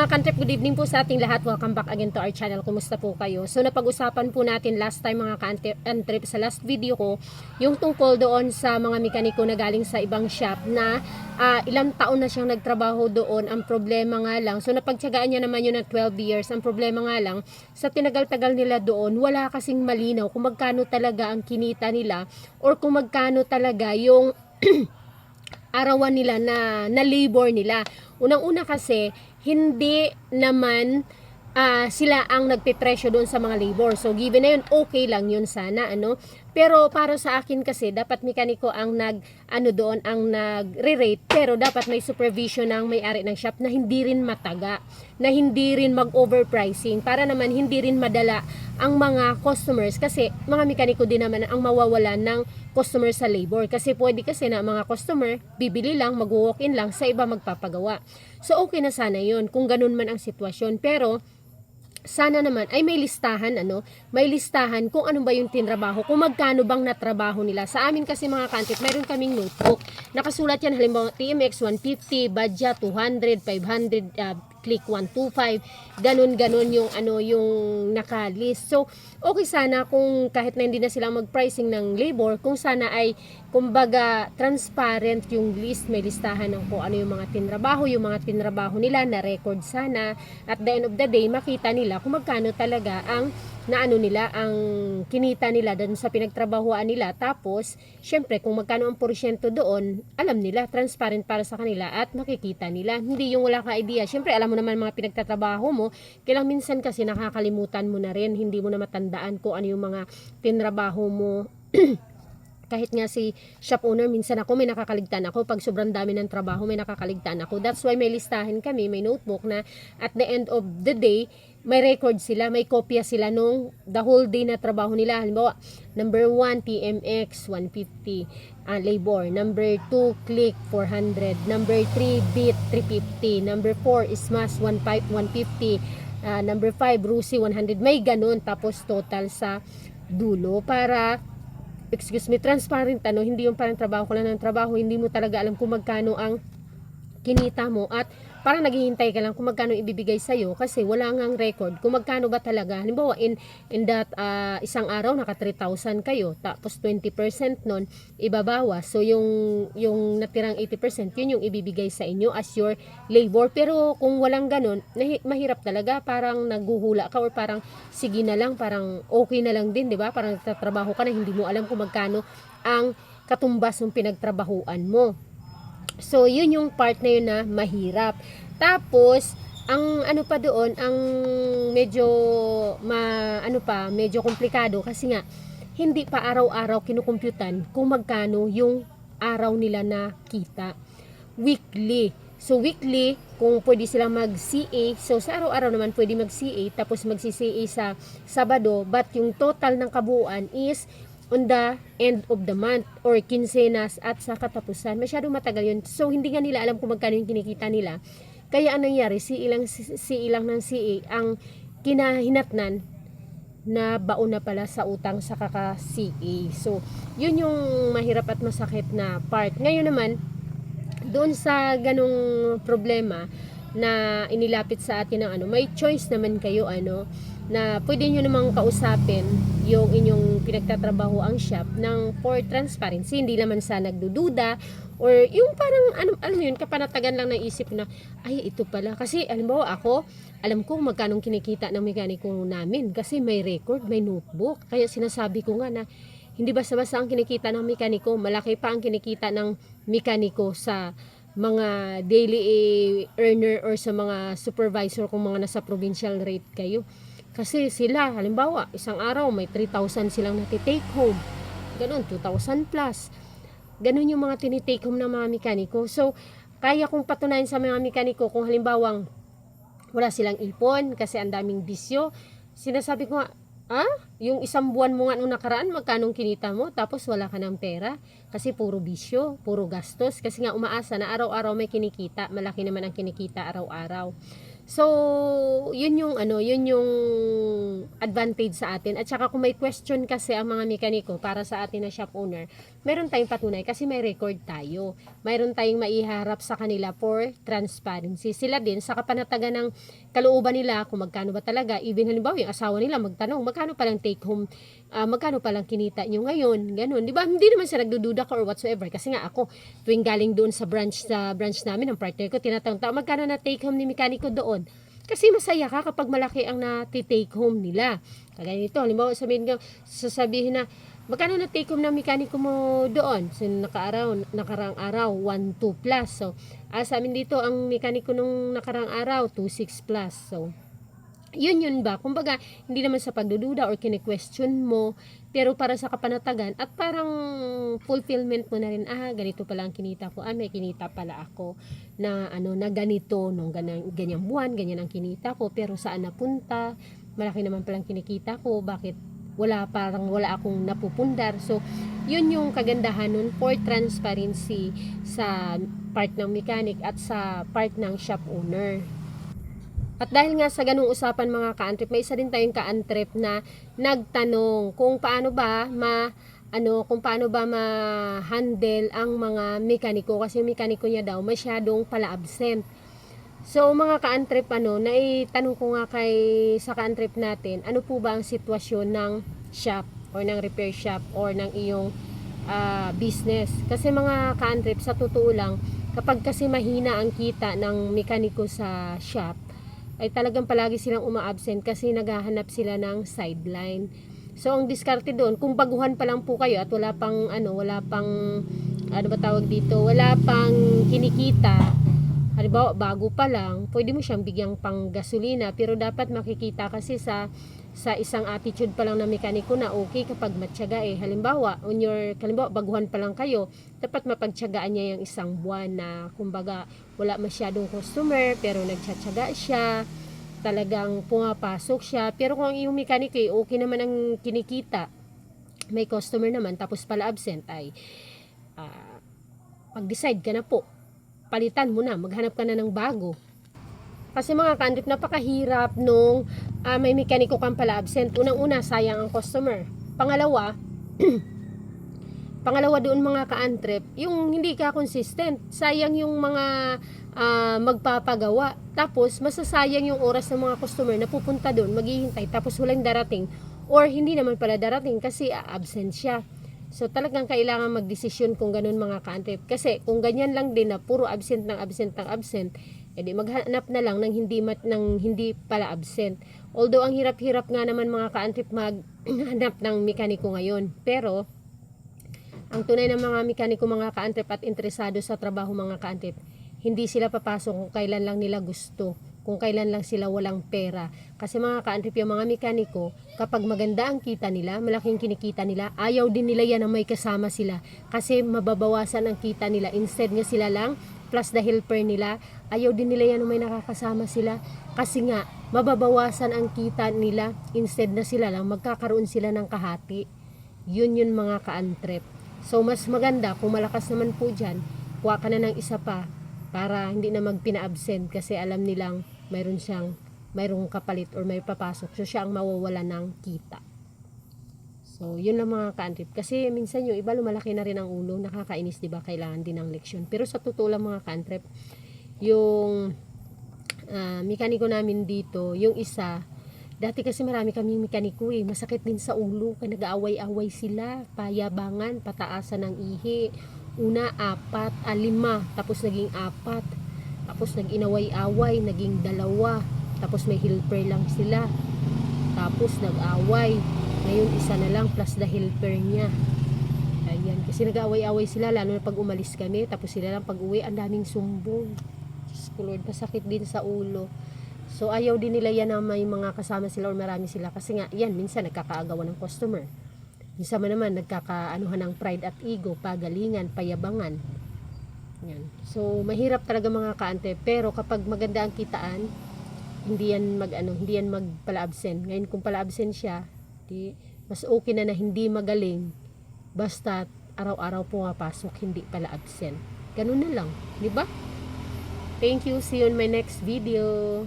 Mga kantrip, good evening po sa ating lahat. Welcome back again to our channel. Kumusta po kayo? So napag-usapan po natin last time mga kantrip sa last video ko, yung tungkol doon sa mga mekaniko na galing sa ibang shop na ilang taon na siyang nagtrabaho doon. Ang problema nga lang, so napagtyagaan niya naman yun na 12 years. Ang problema nga lang, sa tinagal-tagal nila doon, wala kasing malinaw kung magkano talaga ang kinita nila or kung magkano talaga yung arawan nila na labor nila. Unang-una kasi, hindi naman sila ang nagpipresyo doon sa mga labor. So, given na yun, okay lang yun sana, ano. Pero para sa akin kasi, dapat mekaniko ang ang nagre-rate, pero dapat may supervision ng may-ari ng shop na hindi rin mataga, na hindi rin mag-overpricing, para naman hindi rin madala ang mga customers, kasi mga mekaniko din naman ang mawawalan ng customer sa labor. Kasi pwede kasi na mga customer, bibili lang, mag-walk-in lang, sa iba magpapagawa. So, okay na sana yun, kung ganun man ang sitwasyon. Pero, sana naman ay may listahan, may listahan kung ano ba yung tinrabaho, kung magkano bang natrabaho nila. Sa amin kasi mga kantit, mayroon kaming notebook. Nakasulat yan, halimbawa TMX 150, Badja 200, 500, click 125, ganun yung yung nakalist. So, okay sana kung kahit na hindi na sila mag-pricing ng labor, kung sana ay kumbaga transparent yung list, may listahan ng kung ano yung mga tinrabaho nila na record sana. At the end of the day, makita nila kung magkano talaga ang ang kinita nila doon sa pinagtrabahuan nila. Tapos, syempre, kung magkano ang porsyento doon, alam nila, transparent para sa kanila at makikita nila. Hindi yung wala ka idea. Syempre, alam mo naman mga pinagtatrabaho mo, kailang minsan kasi nakakalimutan mo na rin, hindi mo na matandaan kung ano yung mga tinrabaho mo. Kahit nga si shop owner, minsan ako may nakakaligtaan ako. Pag sobrang dami ng trabaho, may nakakaligtaan ako. That's why may listahan kami, may notebook na at the end of the day, may record sila, may kopya sila nung the whole day na trabaho nila. Halimbawa, number 1, TMX, 150, labor. Number 2, click, 400. Number 3, bit, 350. Number 4, smash, 150. Number 5, rusi, 100. May ganun. Tapos total sa dulo para transparent, hindi yung parang trabaho ko lang ng trabaho, hindi mo talaga alam kung magkano ang kinita mo at parang naghihintay ka lang kung magkano ibibigay sa'yo kasi wala ngang record kung magkano ba talaga. Halimbawa, in that isang araw, naka 3,000 kayo, tapos 20% nun, ibabawas. So, yung natirang 80%, yun yung ibibigay sa inyo as your labor. Pero kung walang ganun, mahirap talaga, parang naghuhula ka or parang sige na lang, parang okay na lang din, di ba? Parang nagtatrabaho ka na, hindi mo alam kung magkano ang katumbas ng pinagtrabahuan mo. So, yun yung part na yun na mahirap. Tapos, ang ano pa doon, ang medyo medyo komplikado kasi nga hindi pa araw-araw kinukumputan kung magkano yung araw nila na kita. Weekly. So, weekly, kung pwede silang mag-CA, so sa araw-araw naman pwede mag-CA, tapos mag-CA sa Sabado, but yung total ng kabuuan is on the end of the month or quincenas at sa katapusan. Masyadong matagal yun. So, hindi nga nila alam kung magkano yung kinikita nila. Kaya ang nangyari, si ilang ng CA ang kinahinatnan na baon na pala sa utang sa kaka-CA. So, yun yung mahirap at masakit na part. Ngayon naman, doon sa ganong problema na inilapit sa atin ng may choice naman kayo na pwede nyo namang kausapin yung inyong pinagtatrabaho ang shop ng for transparency, hindi naman sa nagdududa or yung parang alam mo yun, kapanatagan lang ng isip na ay ito pala, kasi halimbawa ako alam ko magkano kinikita ng mekaniko namin kasi may record, may notebook, kaya sinasabi ko nga na hindi basta-basta ang kinikita ng mekaniko, malaki pa ang kinikita ng mekaniko sa mga daily earner or sa mga supervisor kung mga nasa provincial rate kayo. Kasi sila, halimbawa, isang araw may 3,000 silang natitake home. Ganun, 2,000 plus. Ganun yung mga tinitake home ng mga mekaniko. So, kaya kong patunayan sa mga mekaniko kung halimbawang wala silang ipon kasi ang daming bisyo. Sinasabi ko nga, yung isang buwan mo nga nung nakaraan, magkanong kinita mo, tapos wala ka ng pera. Kasi puro bisyo, puro gastos. Kasi nga umaasa na araw-araw may kinikita. Malaki naman ang kinikita araw-araw. So, yun yung yun yung advantage sa atin. At saka kung may question kasi ang mga mekaniko para sa atin na shop owner, meron tayong patunay kasi may record tayo. Mayroon tayong maiharap sa kanila for transparency. Sila din sa kapanatagan ng kalooban nila kung magkano ba talaga. Even halimbawa yung asawa nila magtanong, magkano palang take home, magkano palang kinita nyo ngayon, ganun. Di ba? Hindi naman siya nagdududa ka or whatsoever. Kasi nga ako, tuwing galing doon sa branch namin, ng partner ko, tinatanong, magkano na take home ni mekaniko doon? Kasi masaya ka kapag malaki ang na-take home nila. Kagaya nito, halimbawa sasabihin na, magkano na take home ng mekaniko mo doon? So, nakaraang araw, 1.2 plus. So, sa amin dito, ang mekaniko nung nakaraang araw, 2.6 plus. So, yun ba? Kumbaga, hindi naman sa pagdududa or kine-question mo, pero para sa kapanatagan at parang fulfillment mo na rin, ganito pala ang kinita ko, may kinita pala ako na na ganito nung ganyang buwan, ganyan ang kinita ko, pero saan napunta? Malaki naman palang kinikita ko, bakit wala akong napupundar? So, yun yung kagandahan nun for transparency sa part ng mechanic at sa part ng shop owner. At dahil nga sa ganung usapan mga ka-antrip, may isa din tayong ka-antrip na nagtanong kung paano ba ma-handle ang mga mekaniko, kasi yung mekaniko niya daw masyadong pala absent. So mga ka-antrip, naitanong ko nga sa ka-antrip natin, ano po ba ang sitwasyon ng shop or ng repair shop or ng iyong business. Kasi mga ka-antrip, sa totoo lang, kapag kasi mahina ang kita ng mekaniko sa shop, ay talagang palagi silang uma-absent kasi naghahanap sila ng sideline. So ang diskarte doon, kung baguhan pa lang po kayo at wala pang wala pang kinikita, halimbawa bago pa lang, pwede mo siyang bigyang pang gasolina, pero dapat makikita kasi sa isang attitude pa lang na mekaniko na okay kapag matyaga halimbawa baguhan pa lang kayo, dapat mapagtyagaan niya yung isang buwan na kumbaga wala masyadong customer pero nagtsatsaga siya, talagang pumapasok siya. Pero kung yung mekaniko okay naman ang kinikita, may customer naman tapos pala absent, ay mag-decide ka na po, palitan mo na, maghanap ka na ng bago. Kasi mga ka-antrip, napakahirap nung may mekaniko kang pala absent. Unang-una, sayang ang customer. Pangalawa doon mga ka-antrip, yung hindi ka consistent. Sayang yung mga magpapagawa. Tapos, masasayang yung oras ng mga customer na pupunta doon, maghihintay, tapos walang darating. Or hindi naman pala darating kasi absent siya. So talagang kailangan magdesisyon kung ganun mga ka-antrip. Kasi kung ganyan lang din na puro absent, edi maghanap na lang ng hindi pala absent. Although ang hirap-hirap nga naman mga ka-antrip maghanap ng mekaniko ngayon. Pero ang tunay ng mga mekaniko mga ka-antrip at interesado sa trabaho mga ka-antrip, hindi sila papasok kung kailan lang nila gusto, kung kailan lang sila walang pera. Kasi mga ka-antrip, yung mga mekaniko, kapag maganda ang kita nila, malaking kinikita nila, ayaw din nila yan na may kasama sila. Kasi mababawasan ang kita nila. Instead nga sila lang, plus the helper nila, ayaw din nila yan na may nakakasama sila. Kasi nga, mababawasan ang kita nila. Instead na sila lang, magkakaroon sila ng kahati. Yun mga ka-antrip. So, mas maganda, kung malakas naman po dyan, kuha ka na ng isa pa, para hindi na magpina-absent kasi alam nilang mayroong kapalit or may papasok, so siya ang mawawala ng kita. So yun lang mga ka-antrip, kasi minsan yung iba lumalaki na rin ang ulo, nakakainis, diba? Kailangan din ng leksyon. Pero sa totoo lang mga ka-antrip, yung mekaniko namin dito, yung isa, dati kasi marami kaming mekaniko masakit din sa ulo, kaya nag-aaway-away sila, payabangan, pataasan ng ihi. Una, 5, tapos naging 4, tapos nag-inaway-away, naging 2, tapos may helper lang sila, tapos nag-away, ngayon isa na lang plus the helper niya. Ayan, kasi nag-away-away sila, lalo na pag umalis kami, tapos sila lang pag uwi, ang daming sumbong. Diyos ko Lord, masakit din sa ulo. So ayaw din nila yan na may mga kasama sila or marami sila, kasi nga yan, minsan nagkakaagawan ng customer. Minsan naman nagkakaanuhan ng pride at ego, pagalingan, payabangan. Yan. So mahirap talaga mga ka-antrip, pero kapag maganda ang kitaan, hindi yan magpala-absent. Ngayon kung pala-absent siya, mas okay na hindi magaling, basta araw-araw pumapasok, hindi pala-absent. Ganun na lang, di ba? Thank you, see you in my next video.